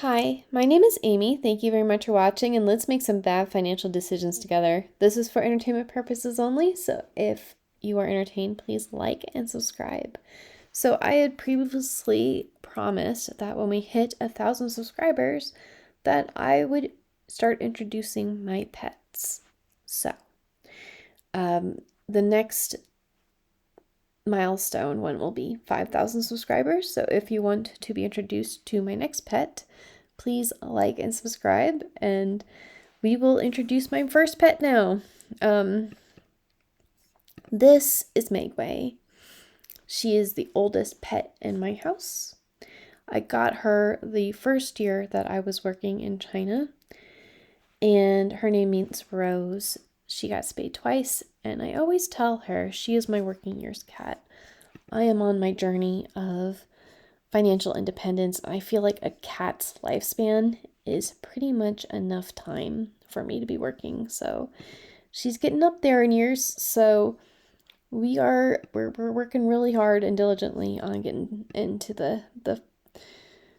Hi, my name is Amy. Thank you very much for watching, and let's make some bad financial decisions together. This is for entertainment purposes only, so if you are entertained, please like and subscribe. So I had previously promised that when we hit 1,000 subscribers, that I would start introducing my pets. So, the next milestone one will be 5,000 subscribers. So if you want to be introduced to my next pet, please like and subscribe, and we will introduce my first pet now. This is Meigui. She is the oldest pet in my house. I got her the first year that I was working in China, and her name means rose. She got spayed twice, and I always tell her she is my working years cat. I am on my journey of financial independence. I feel like a cat's lifespan is pretty much enough time for me to be working. So she's getting up there in years. So we're working really hard and diligently on getting into the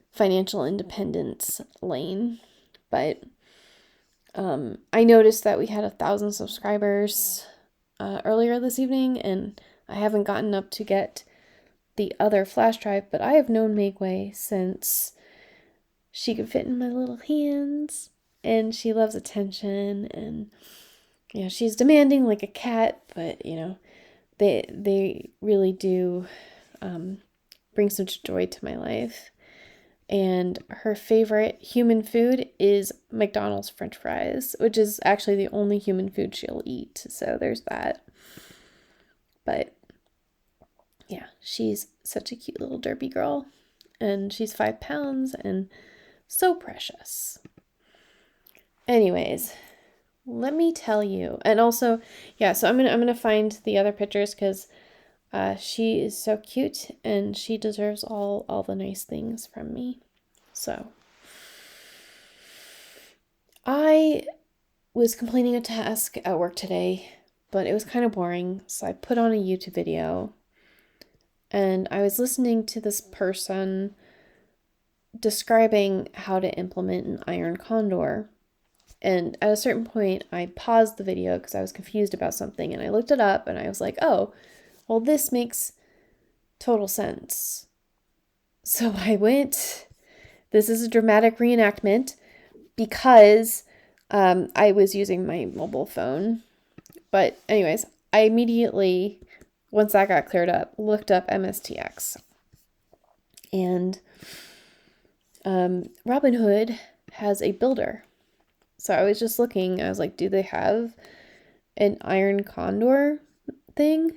financial independence lane. But I noticed that we had 1,000 subscribers earlier this evening, and I haven't gotten up to get the other flash drive, but I have known Meigui since she could fit in my little hands, and she loves attention, and she's demanding like a cat, but they really do bring such joy to my life. And her favorite human food is McDonald's French fries, which is actually the only human food she'll eat. So there's that. But yeah, she's such a cute little derpy girl, and she's 5 pounds and so precious. Anyways, let me tell you, and also, so I'm gonna find the other pictures because she is so cute and she deserves all the nice things from me. So I was completing a task at work today, but it was kind of boring, so I put on a YouTube video. And I was listening to this person describing how to implement an iron condor. And at a certain point, I paused the video because I was confused about something. And I looked it up and I was like, oh, well, this makes total sense. So this is a dramatic reenactment because I was using my mobile phone. But anyways, I immediately, once that got cleared up, looked up MSTX. And Robinhood has a builder. So I was just looking, I was like, do they have an iron condor thing?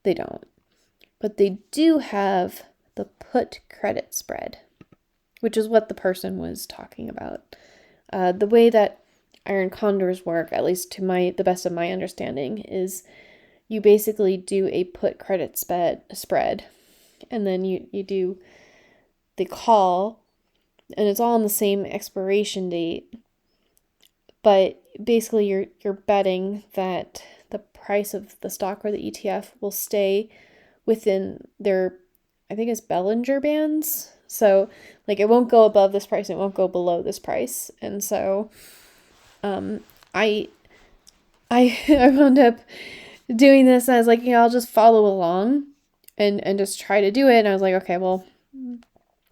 They don't. But they do have the put credit spread, which is what the person was talking about. The way that iron condors work, at least to the best of my understanding, is you basically do a put credit spread, and then you do the call, and it's all on the same expiration date. But basically, you're betting that the price of the stock or the ETF will stay within their, I think it's Bollinger Bands. So like it won't go above this price, it won't go below this price. And so I wound up doing this, and I was like, I'll just follow along and just try to do it. And I was like, okay, well,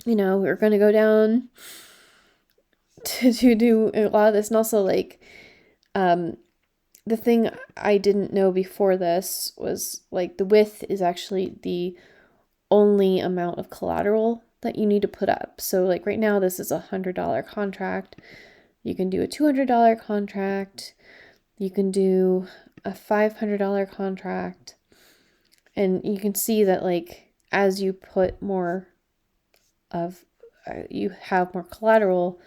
we're going to go down to do a lot of this. And also like, the thing I didn't know before this was like the width is actually the only amount of collateral that you need to put up. So like right now, this is a $100 contract. You can do a $200 contract. You can do a $500 contract. And you can see that like as you put more of, you have more collateral,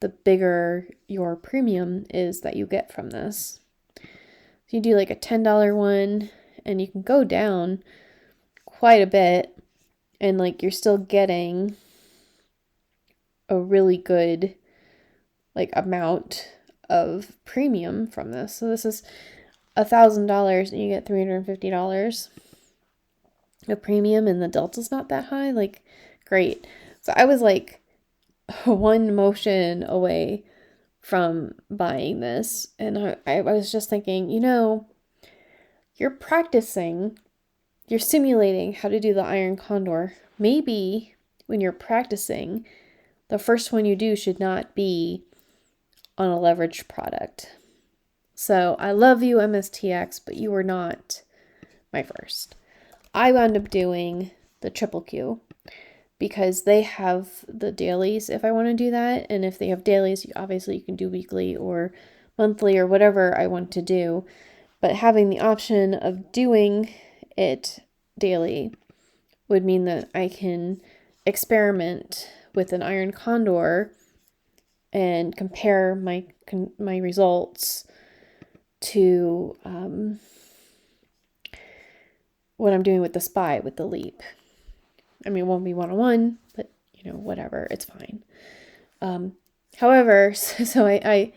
the bigger your premium is that you get from this. So you do like a $10 one, and you can go down quite a bit, and like you're still getting a really good like amount of premium from this. So this is $1,000 and you get $350 of premium, and the delta's not that high. Like, great. So I was like one motion away from buying this. And I was just thinking, you're practicing, you're simulating how to do the iron condor. Maybe when you're practicing, the first one you do should not be on a leveraged product. So I love you, MSTX, but you were not my first. I wound up doing the triple Q because they have the dailies if I want to do that. And if they have dailies, obviously you can do weekly or monthly or whatever I want to do. But having the option of doing it daily would mean that I can experiment with an iron condor and compare my results to what I'm doing with the SPY, with the leap. I mean, it won't be one-on-one, but whatever, it's fine. However, so I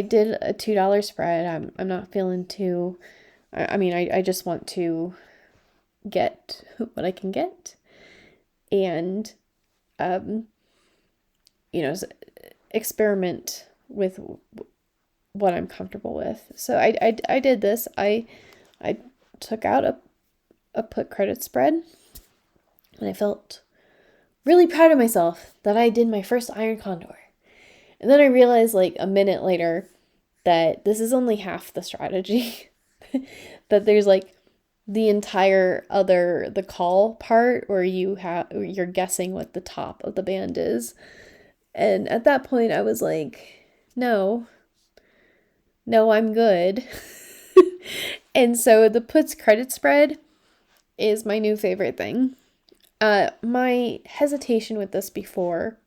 did a $2 spread. I'm not feeling too. I just want to get what I can get, and experiment with what I'm comfortable with. So I did this. I took out a put credit spread, and I felt really proud of myself that I did my first iron condor. And then I realized like a minute later that this is only half the strategy. That there's like the entire the call part where you're guessing what the top of the band is. And at that point I was like, no, I'm good. And so the puts credit spread is my new favorite thing. My hesitation with this before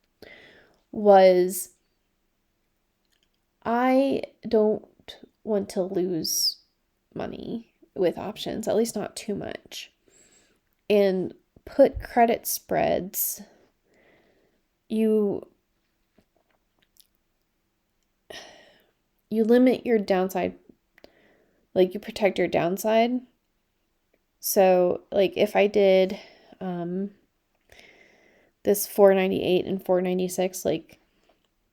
was I don't want to lose money with options, at least not too much. And put credit spreads, you limit your downside, like you protect your downside. So like if I did this 498 and 496, like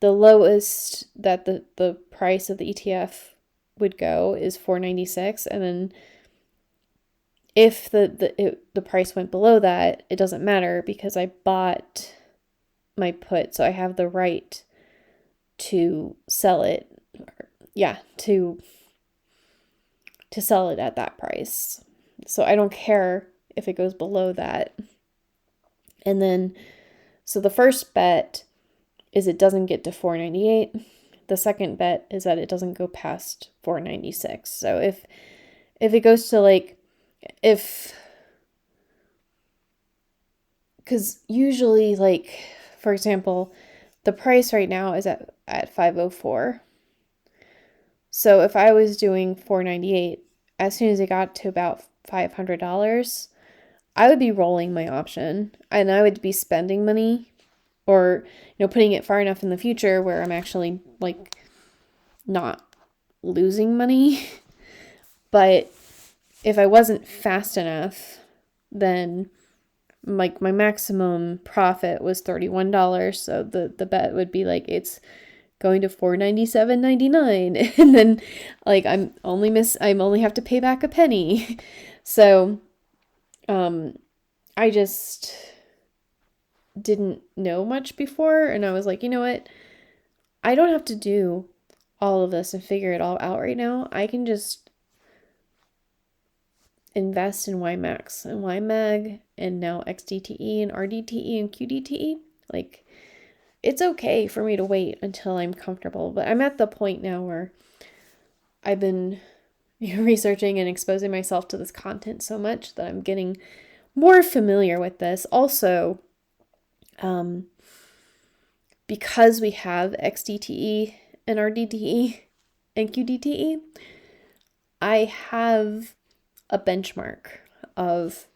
the lowest that the price of the ETF would go is 496, and then if the price went below that, it doesn't matter because I bought my put, so I have the right to sell it. To sell it at that price. So I don't care if it goes below that. And then, so the first bet is it doesn't get to 498. The second bet is that it doesn't go past 496. So if it goes to because usually for example, the price right now is at 504. So if I was doing 498, as soon as it got to about $500, I would be rolling my option and I would be spending money or, putting it far enough in the future where I'm actually not losing money. But if I wasn't fast enough, then my maximum profit was $31. So the bet would be it's going to $497.99, and then I only have to pay back a penny. So I just didn't know much before, and I was like, you know what, I don't have to do all of this and figure it all out right now. I can just invest in YMAX and YMAG and now XDTE and RDTE and QDTE. It's okay for me to wait until I'm comfortable, but I'm at the point now where I've been researching and exposing myself to this content so much that I'm getting more familiar with this. Also, because we have XDTE and RDTE and QDTE, I have a benchmark of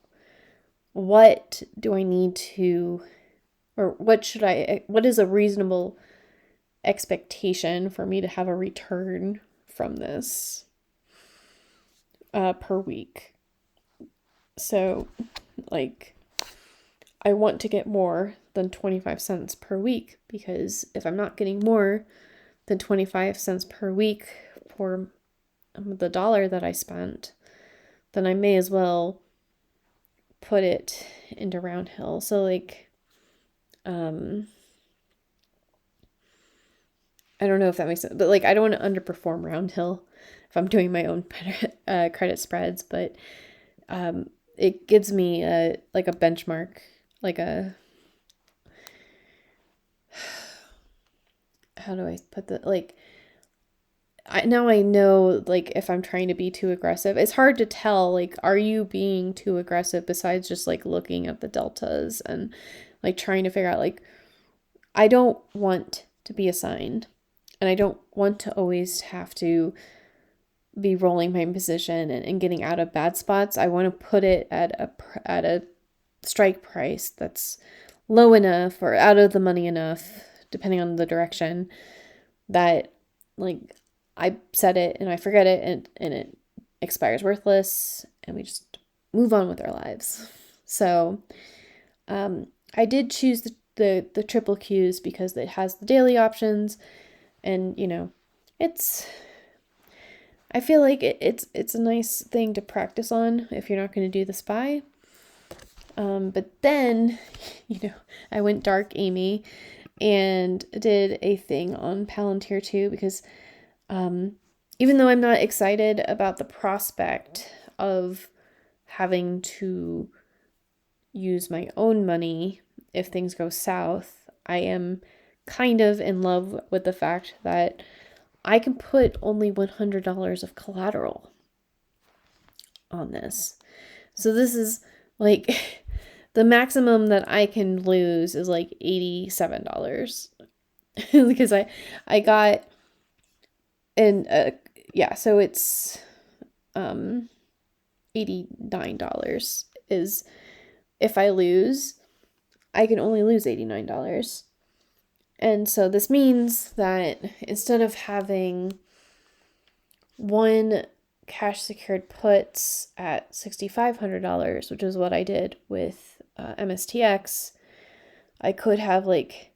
what do I need to, or what is a reasonable expectation for me to have a return from this per week. So I want to get more than 25 cents per week, because if I'm not getting more than 25 cents per week for the dollar that I spent, then I may as well put it into Roundhill. So like, I don't know if that makes sense, but like, I don't want to underperform Roundhill if I'm doing my own credit spreads, but it gives me like a benchmark, like a, how do I put that? Like, now I know, like, if I'm trying to be too aggressive. It's hard to tell, like, are you being too aggressive besides just like looking at the deltas and like trying to figure out, like, I don't want to be assigned, and I don't want to always have to be rolling my position and getting out of bad spots. I want to put it at a strike price that's low enough or out of the money enough, depending on the direction, that like I set it and I forget it, and it expires worthless, and we just move on with our lives. So I did choose the triple Qs because it has the daily options, and I feel like it's a nice thing to practice on if you're not going to do the SPY. But then, I went dark Amy and did a thing on Palantir too, because even though I'm not excited about the prospect of having to use my own money if things go south, I am kind of in love with the fact that I can put only $100 of collateral on this. So this is like the maximum that I can lose is like $87 because I got, and so it's $89 is, if I lose, I can only lose $89. And so this means that instead of having one cash secured puts at $6,500, which is what I did with MSTX, I could have like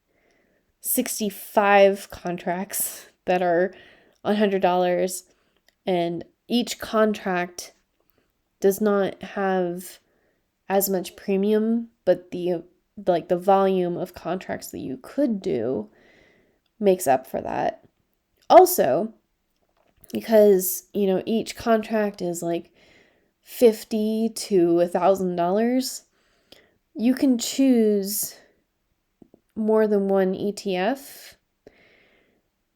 65 contracts that are $100, and each contract does not have as much premium, but the volume of contracts that you could do makes up for that. Also, because, each contract is like $50 to $1,000, you can choose more than one ETF,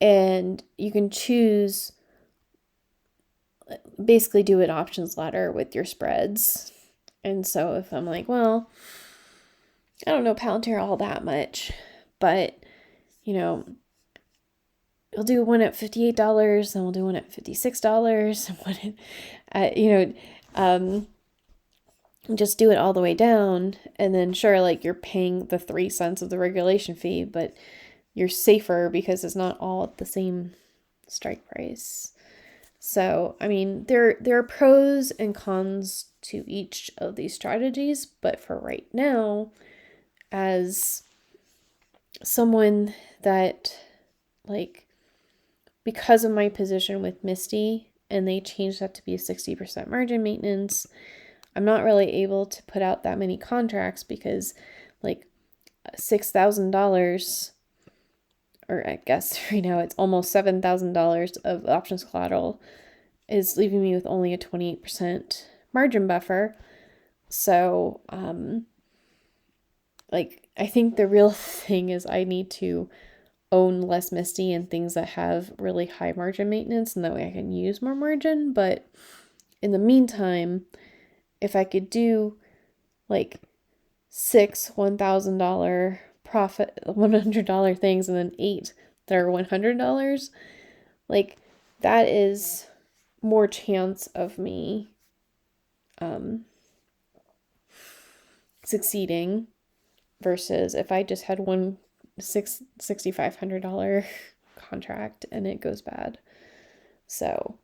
and you can choose, basically do an options ladder with your spreads. And so if I'm like, well, I don't know Palantir all that much, but, we'll do one at $58, then we'll do one at $56, and one at, just do it all the way down. And then sure, like, you're paying the 3 cents of the regulation fee, but you're safer because it's not all at the same strike price. So, I mean, there are pros and cons to each of these strategies, but for right now, as someone that, like, because of my position with Misty, and they changed that to be a 60% margin maintenance, I'm not really able to put out that many contracts because, like, $6,000, or I guess right now it's almost $7,000 of options collateral, is leaving me with only a 28% margin buffer. So, I think the real thing is I need to own less Misty and things that have really high margin maintenance, and that way I can use more margin. But in the meantime, if I could do like 6 $1,000 profit, $100 things, and then 8 that are $100, like, that is more chance of me succeeding versus if I just had one $6,500 contract and it goes bad. So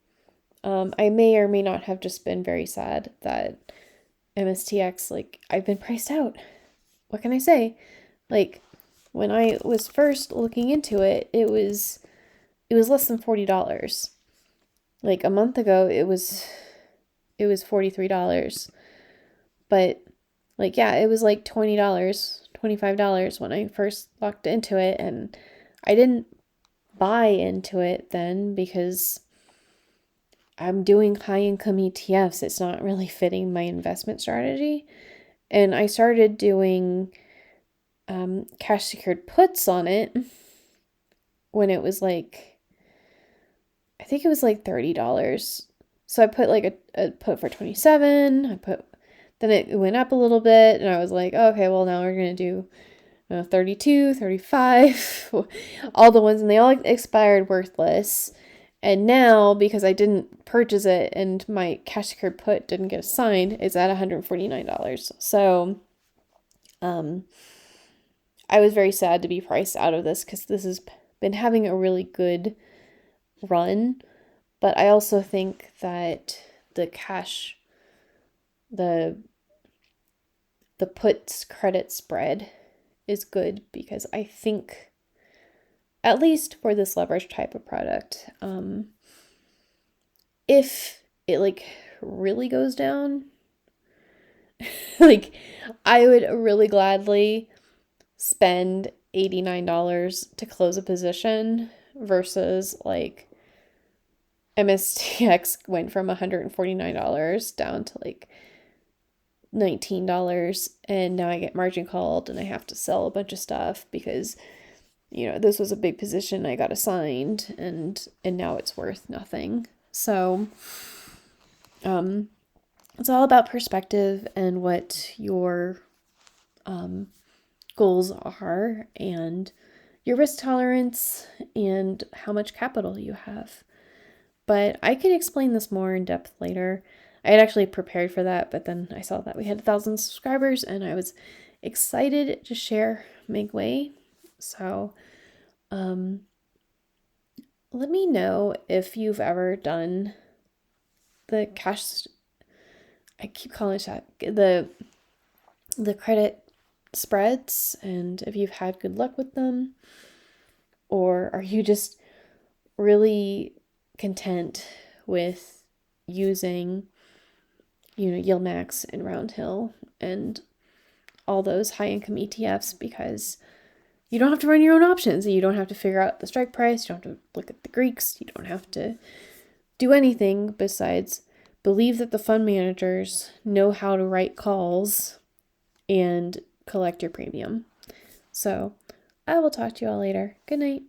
I may or may not have just been very sad that MSTX, like, I've been priced out what can I say? Like, when I was first looking into it, it was less than $40. Like a month ago, it was $43. But like, yeah, it was like $20, $25 when I first looked into it, and I didn't buy into it then because I'm doing high income ETFs. It's not really fitting my investment strategy. And I started doing cash secured puts on it when it was like, I think it was like $30. So I put like a put for 27. Then it went up a little bit, and I was like, oh, okay, well, now we're going to do 32, 35, all the ones, and they all expired worthless. And now, because I didn't purchase it and my cash secured put didn't get assigned, it's at $149. So, I was very sad to be priced out of this because this has been having a really good run. But I also think that the puts credit spread is good because I think, at least for this leverage type of product, if it like really goes down, like I would really gladly spend $89 to close a position versus like MSTX went from $149 down to like $19, and now I get margin called and I have to sell a bunch of stuff because, you know, this was a big position I got assigned, and now it's worth nothing. So it's all about perspective and what your goals are and your risk tolerance and how much capital you have. But I can explain this more in depth later. I had actually prepared for that, but then I saw that we had 1,000 subscribers and I was excited to share Meigui. So, let me know if you've ever done the cash, I keep calling it that, the credit spreads, and if you've had good luck with them, or are you just really content with using, Yield Max and Roundhill and all those high income ETFs because you don't have to run your own options. You don't have to figure out the strike price. You don't have to look at the Greeks. You don't have to do anything besides believe that the fund managers know how to write calls and collect your premium. So I will talk to you all later. Good night.